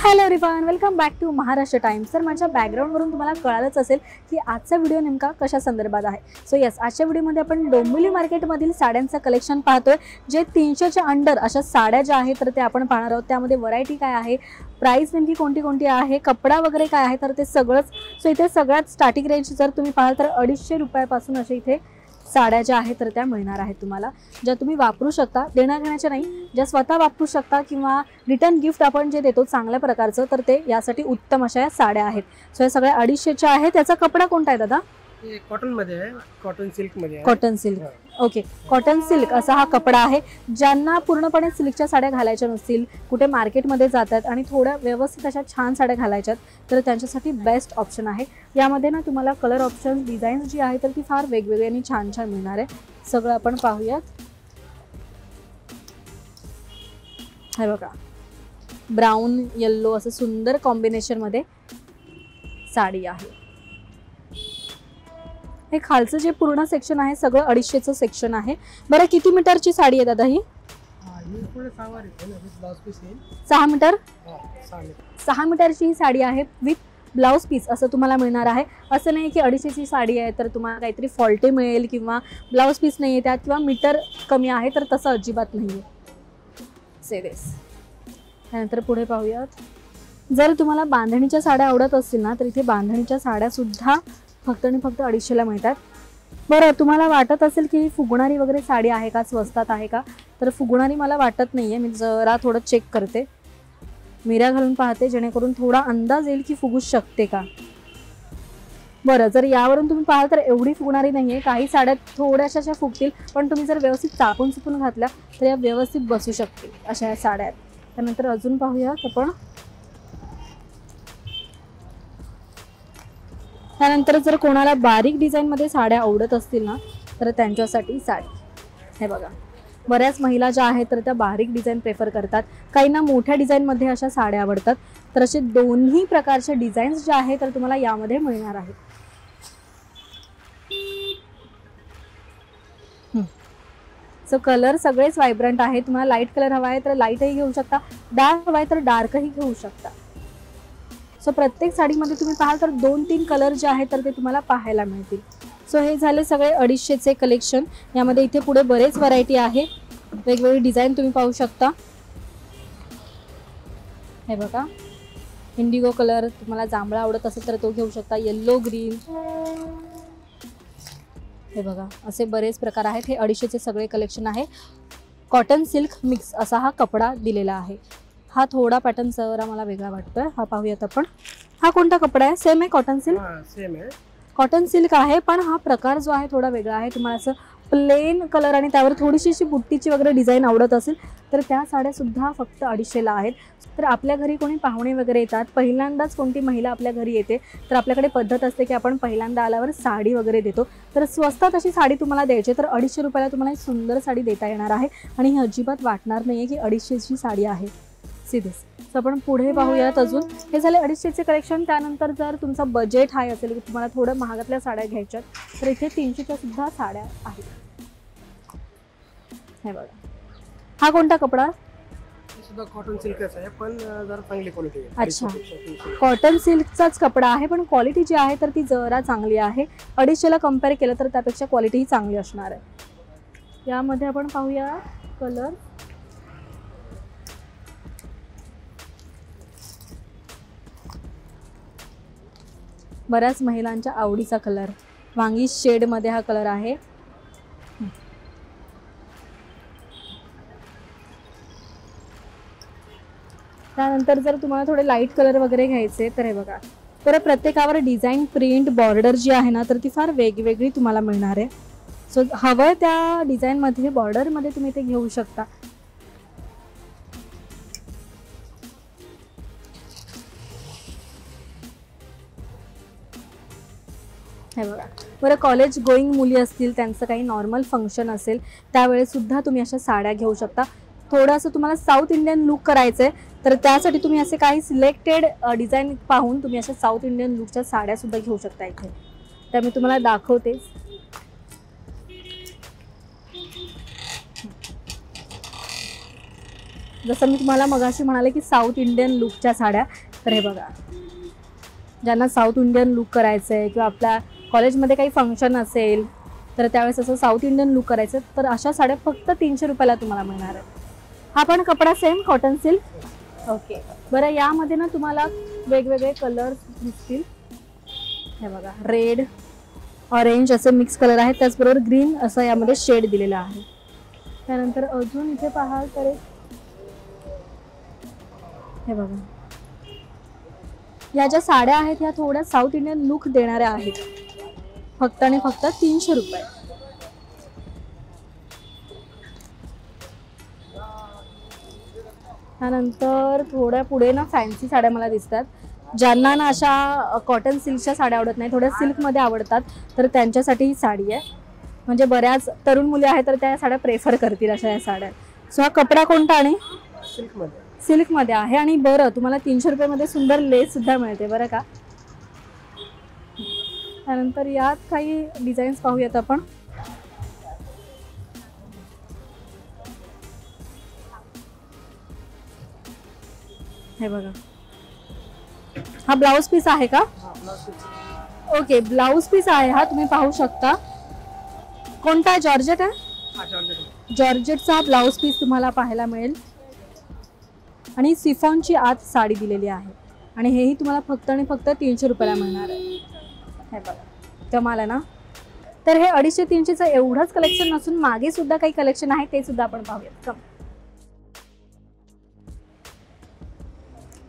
Hello everyone, welcome back to Maharashtra Times. तर माझ्या बॅकग्राऊंडवरून तुम्हाला कळालंच असेल की आजचा व्हिडिओ नेमका कशा संदर्भात आहे। सो यस, आजच्या व्हिडिओमध्ये आपण डोंबिवली मार्केटमधील साड्यांचं कलेक्शन पाहतोय, जे 300च्या अंडर अशा साड्या ज्या आहेत तर ते आपण पाहणार आहोत। त्यामध्ये व्हरायटी काय आहे, प्राइस नेमकी कोणती कोणती आहे, कपडा वगैरे काय आहे, तर ते सगळंच। सो इथे सगळ्यात स्टार्टिंग रेंज जर तुम्ही पाहाल तर 250 रुपयापासून असे इथे साड्या ज्या आहेत तर त्या मिळणार आहेत तुम्हाला, ज्या तुम्ही वापरू शकता, देण्याघेण्याच्या नाही, ज्या स्वतः वापरू शकता किंवा रिटर्न गिफ्ट आपण जे देतो चांगल्या प्रकारचं, तर ते यासाठी उत्तम अशा या साड्या आहेत। सो या सगळ्या 250च्या आहेत। त्याचा कपडा कोणता आहे दादा? कॉटन मध्ये आहे, कॉटन सिल्क मध्ये आहे। Cotton silk, okay, cotton silk असा हा कपडा आहे। ज्यांना पूर्णपणे सिल्कच्या साड्या घालायच्या नसतील, कुठे मार्केटमध्ये जातात आणि थोड्या व्यवस्थित अशा छान साड्या घालायच्यात, तर त्यांच्यासाठी बेस्ट ऑप्शन आहे। यामध्ये ना तुम्हाला कलर ऑप्शन, डिझाईन्स जी आहे तर ती फार वेगवेगळी आणि छान छान मिळणार आहे। सगळं आपण पाहूयात। हे बघा, ब्राऊन येल्लो असं सुंदर कॉम्बिनेशन मध्ये साडी आहे। हे खालचं जे पूर्ण सेक्शन आहे सगळं 250चं सेक्शन आहे। बरं, किती मीटरची साडी आहे दादा ही? 6 मीटर, 6 मीटरची ही साडी आहे विथ ब्लाउज पीस असं तुम्हाला मिळणार आहे। असं नाही की 250ची साडी आहे तर तुम्हाला काहीतरी फॉल्टी मिळेल किंवा ब्लाउज पीस नाही आहे त्यात किंवा मीटर कमी आहे, तर तसं अजिबात नाही आहे। से दिस। त्यानंतर पुढे पाहूयात। जर तुम्हाला बांधणीच्या साड्या आवडत असतील ना, तर इथे बांधणीच्या साड्या सुद्धा फक्त आणि फक्त 250ला मिळतात। बरं, तुम्हाला वाटत असेल की फुगणारी वगैरे साडी आहे का, स्वस्तात आहे का, तर फुगणारी मला वाटत नाही आहे। मी जरा थोडं चेक करते, मिऱ्या घालून पाहते, जेणेकरून थोडा अंदाज येईल की फुगू शकते का। बरं, जर यावरून तुम्ही पाहाल तर एवढी फुगणारी नाही आहे। काही साड्या थोड्याशा अशा फुगतील, पण तुम्ही जर व्यवस्थित चापून चुपून घातल्या तर या व्यवस्थित बसू शकते अशा या साड्या आहेत। त्यानंतर अजून पाहूयात आपण। त्यानंतर जर कोणाला बारीक डिझाईनमध्ये साड्या आवडत असतील ना, तर त्यांच्यासाठी साडी हे बघा। बऱ्याच महिला ज्या आहेत तर त्या बारीक डिझाईन प्रेफर करतात, काहींना मोठ्या डिझाईनमध्ये अशा साड्या आवडतात, तर असे दोन्ही प्रकारचे डिझाईन्स जे आहेत तर तुम्हाला यामध्ये मिळणार आहेत। सो कलर सगळेच व्हायब्रंट आहे। तुम्हाला लाईट कलर हवा आहे तर लाईटही घेऊ शकता, डार्क हवा आहे तर डार्कही घेऊ शकता। सो प्रत्येक साडीमध्ये तुम्ही पाहाल तर 2-3 कलर जे आहेत तर ते तुम्हाला पाहायला मिळतील। सो हे झाले सगळे 250चे कलेक्शन। यामध्ये इथे पुढे बरेच व्हरायटी आहे, वेगवेगळी डिझाईन तुम्ही पाहू शकता। हे बघा, इंडिगो कलर, तुम्हाला जांभळा आवडत असेल तर तो घेऊ शकता, येल्लो, ग्रीन, हे बघा, असे बरेच प्रकार आहेत। हे 250चे सगळे कलेक्शन आहे। कॉटन सिल्क मिक्स असा हा कपडा दिलेला आहे। हा थोडा पॅटर्न जरा मला वेगळा वाटतोय, हा पाहूयात आपण। हा कोणता कपडा आहे? सेम आहे कॉटन सिल्क? सेम आहे, कॉटन सिल्क आहे, पण हा प्रकार जो आहे थोडा वेगळा आहे। तुम्हाला असं प्लेन कलर आणि त्यावर थोडीशी अशी बुट्टीची वगैरे डिझाईन आवडत असेल तर त्या साड्या सुद्धा फक्त 250ला आहेत। तर आपल्या घरी कोणी पाहुणे वगैरे येतात, पहिल्यांदाच कोणती महिला आपल्या घरी येते, तर आपल्याकडे पद्धत असते की आपण पहिल्यांदा आल्यावर साडी वगैरे देतो। तर स्वस्तात अशी साडी तुम्हाला द्यायची, तर 250 रुपयाला तुम्हाला एक सुंदर साडी देता येणार आहे आणि ही अजिबात वाटणार नाही आहे की 250ची साडी आहे। सीधेच। सो आपण पुढे पाहूयात अजून। हे झाले 250चे कलेक्शन। त्यानंतर जर तुमचा बजेट हाय असेल की तुम्हाला थोडं महागातल्या साड्या घ्यायच्यात, तर इथे 300च्या सुद्धा साड्या आहेत। हे बघा, हा कोणता कपडा? हे सुद्धा कॉटन सिल्कच आहे, पण जरा चांगली क्वालिटी आहे। अच्छा, कॉटन सिल्कचाच कपडा आहे, पण क्वालिटी जी आहे तर ती जरा चांगली आहे। 250ला कंपेअर केलं तर त्यापेक्षा क्वालिटी ही चांगली असणार आहे। यामध्ये आपण पाहूया कलर। बऱ्याच महिलांच्या आवडीचा कलर, वांगी शेड मध्ये हा कलर आहे। त्यानंतर जर तुम्हाला थोडे लाईट कलर वगैरे घ्यायचे तर हे बघा, तर प्रत्येकावर डिझाईन, प्रिंट, बॉर्डर जी आहे ना तर ती फार वेगवेगळी तुम्हाला मिळणार आहे। सो हवं त्या डिझाईनमध्ये, बॉर्डरमध्ये तुम्ही ते घेऊ शकता। हे बघा, बरं, कॉलेज गोईंग मुली असतील, त्यांचं काही नॉर्मल फंक्शन असेल त्यावेळेस सुद्धा तुम्ही अशा साड्या घेऊ शकता। थोडंसं तुम्हाला साऊथ इंडियन लुक करायचं आहे तर त्यासाठी तुम्ही असे काही सिलेक्टेड डिझाईन पाहून तुम्ही अशा साऊथ इंडियन लुकच्या साड्या सुद्धा घेऊ शकता इथे। त्या मी तुम्हाला दाखवते। जसं मी तुम्हाला मगाशी म्हणाले की साऊथ इंडियन लुकच्या साड्या, तर हे बघा, ज्यांना साऊथ इंडियन लुक करायचं आहे किंवा आपल्या कॉलेजमध्ये काही फंक्शन असेल तर त्यावेळेस असं साऊथ इंडियन लुक करायचं, तर अशा साड्या फक्त 300 रुपयाला तुम्हाला मिळणार आहे. हा पण कपडा सेम कॉटन सिल्क. ओके, बरं यामध्ये ना तुम्हाला वेगवेगळे कलर्स दिसतील. हे बघा, रेड, ऑरेंज असे मिक्स कलर आहेत, त्याचबरोबर ग्रीन असं यामध्ये शेड दिलेला आहे. त्यानंतर अजून इथे पाहाल तर हे बघा, या ज्या साड्या आहेत ह्या थोड्या साऊथ इंडियन लुक देणाऱ्या आहेत, फक्त आणि फक्त 300 रुपये. त्यानंतर थोड्या पुढे ना फॅन्सी साड्या मला दिसतात. ज्यांना ना अशा कॉटन सिल्कच्या साड्या आवडत नाही, थोड्या सिल्कमध्ये आवडतात, तर त्यांच्यासाठी ही साडी आहे. म्हणजे बऱ्याच तरुण मुली आहेत तर त्या साड्या प्रेफर करतील अशा या साड्या. सो हा कपडा कोणता आणि सिल्कमध्ये सिल्कमध्ये आहे. आणि बरं तुम्हाला 300 रुपयामध्ये सुंदर लेस सुद्धा मिळते बरं का. त्यानंतर यात काही डिझाईन्स पाहूयात आपण. हे बघा, हा ब्लाउज पीस आहे का? ओके, ब्लाउज पीस आहे हा, तुम्ही पाहू शकता. कोणता जॉर्जेट आहे? जॉर्जेटचा हा ब्लाउज पीस तुम्हाला पाहायला मिळेल आणि सिफॉनची आत साडी दिलेली आहे आणि हेही तुम्हाला फक्त आणि फक्त 300 रुपयाला मिळणार आहे. हे बघा, कमाल आहे ना. तर हे 250-300चं एवढंच कलेक्शन नसून मागे सुद्धा काही कलेक्शन आहे, ते सुद्धा आपण पाहूयात.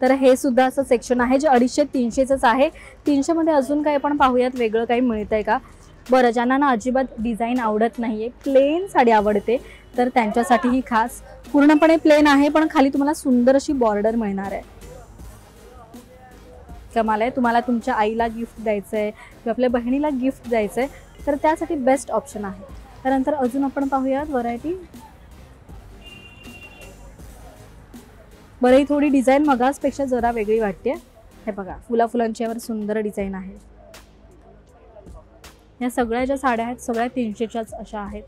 तर हे सुद्धा असं सेक्शन आहे जे 250-300च आहे. 300 मध्ये अजून काही आपण पाहूयात, वेगळं काही मिळतंय का. बरं, ज्यांना ना अजिबात डिझाईन आवडत नाहीये, प्लेन साडी आवडते, तर त्यांच्यासाठी ही खास पूर्णपणे प्लेन आहे, पण खाली तुम्हाला सुंदर अशी बॉर्डर मिळणार आहे. कमाल आहे. तुम्हाला तुमच्या आईला गिफ्ट द्यायचं आहे किंवा आपल्या बहिणीला गिफ्ट द्यायचं आहे तर त्यासाठी बेस्ट ऑप्शन आहे. त्यानंतर अजून आपण पाहूयात व्हरायटी. बरं, ही थोडी डिझाईन मगासपेक्षा जरा वेगळी वाटते. हे बघा, फुलांची यावर सुंदर डिझाईन आहे. या सगळ्या ज्या साड्या आहेत सगळ्या 300च्याच अशा आहेत.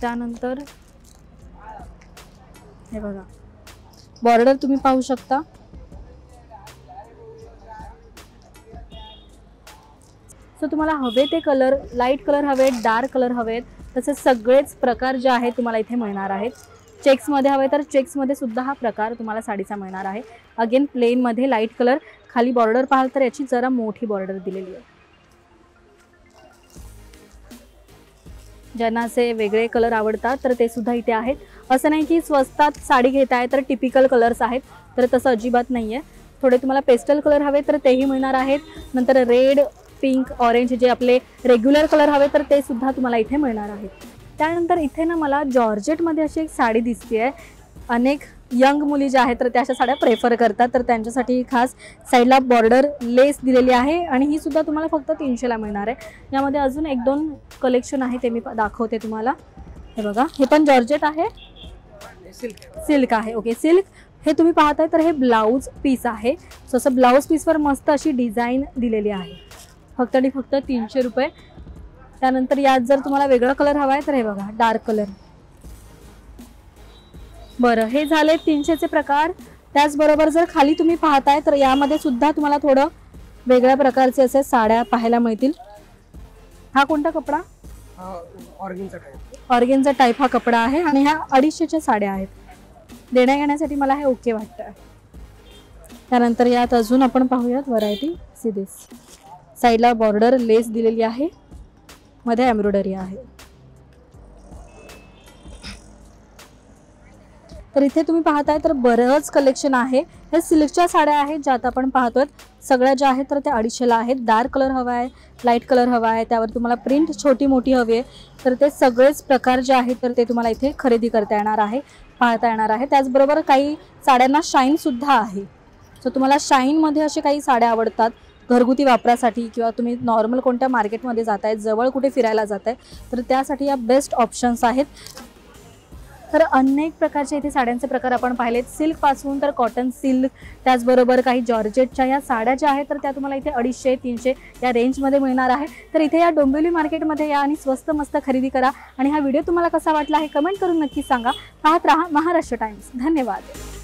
त्यानंतर हे बघा, बॉर्डर तुम्ही पाहू शकता. सो तुम्हाला हवे ते कलर, लाईट कलर हवेत, डार्क कलर हवेत, तसे सगळेच प्रकार जे आहेत तुम्हाला इथे मिळणार आहेत. चेक्समध्ये हवे तर चेक्समध्ये सुद्धा हा प्रकार तुम्हाला साडीचा मिळणार आहे. अगेन प्लेनमध्ये लाईट कलर, खाली बॉर्डर पाहाल तर याची जरा मोठी बॉर्डर दिलेली आहे. ज्यांना असे वेगळे कलर आवडतात तर ते सुद्धा इथे आहेत. असं नाही की स्वस्तात साडी घेताय तर टिपिकल कलर्स आहेत, तर तसं अजिबात नाही आहे. थोडे तुम्हाला पेस्टल कलर हवे तर तेही मिळणार आहेत. नंतर रेड, पिंक, ऑरेंज जे आपले रेग्युलर कलर हवे तर ते सुद्धा तुम्हाला इथे मिळणार आहेत. त्यानंतर इथे ना मला जॉर्जेटमध्ये अशी एक साडी दिसते आहे. अनेक यंग मुली ज्या आहेत तर त्या अशा साड्या प्रेफर करतात, तर त्यांच्यासाठी खास साईडला बॉर्डर लेस दिलेली आहे आणि ही सुद्धा तुम्हाला फक्त 300ला मिळणार आहे. यामध्ये अजून 1-2 कलेक्शन आहे ते मी दाखवते तुम्हाला. हे बघा, हे पण जॉर्जेट आहे, सिल्क आहे. ओके, सिल्क हे तुम्ही पाहताय तर हे ब्लाऊज पीस आहे. सो असं ब्लाऊज पीसवर मस्त अशी डिझाईन दिलेली आहे, फक्त आणि फक्त 300 रुपये. त्यानंतर यात जर तुम्हाला वेगळा कलर हवा आहे तर हे बघा, डार्क कलर. बरं, हे झाले 300चे प्रकार. त्याचबरोबर जर खाली तुम्ही पाहताय तर यामध्ये सुद्धा तुम्हाला थोडं वेगळ्या प्रकारचे असे साड्या पाहायला मिळतील. हा कोणता कपडा? ऑर्गेन्झा टाईप हा कपडा आहे आणि ह्या 250च्या साड्या आहेत. देण्या घेण्यासाठी मला हे ओके वाटतं. त्यानंतर यात अजून आपण पाहूयात व्हरायटी. सिदिस साईडला बॉर्डर लेस दिलेली आहे, मध्ये एम्ब्रॉयडरी आहे. तर इथे तुम्ही पाहताय तर बरंच कलेक्शन आहे. हे सिल्कच्या साड्या आहेत ज्या आता आपण पाहतोय. सगळ्या ज्या आहेत तर त्या 250ला आहेत. डार्क कलर हवा आहे, लाईट कलर हवा आहे, त्यावर तुम्हाला प्रिंट छोटी मोठी हवी आहे, तर ते सगळेच प्रकार जे आहेत तर ते तुम्हाला इथे खरेदी करता येणार आहे, पाहता येणार आहे. त्याचबरोबर काही साड्यांना शाईन सुद्धा आहे. सो तुम्हाला शाईनमध्ये असे काही साड्या आवडतात घरगुती वापरासाठी किंवा तुम्ही नॉर्मल कोणत्या मार्केटमध्ये जाताय, जवळ कुठे फिरायला जाताय, तर त्यासाठी या बेस्ट ऑप्शन्स आहेत. तर अनेक प्रकारचे इथे साड्यांचे प्रकार आपण पाहिलेत, सिल्कपासून तर कॉटन सिल्क, त्याचबरोबर काही जॉर्जेटच्या या साड्या ज्या आहेत तर त्या तुम्हाला इथे 250-300 या रेंजमध्ये मिळणार आहे। तर इथे या डोंबिवली मार्केटमध्ये या आणि स्वस्त मस्त खरेदी करा। आणि हा व्हिडिओ तुम्हाला कसा वाटला हे कमेंट करून नक्की सांगा। पाहत रहा महाराष्ट्र टाइम्स। धन्यवाद।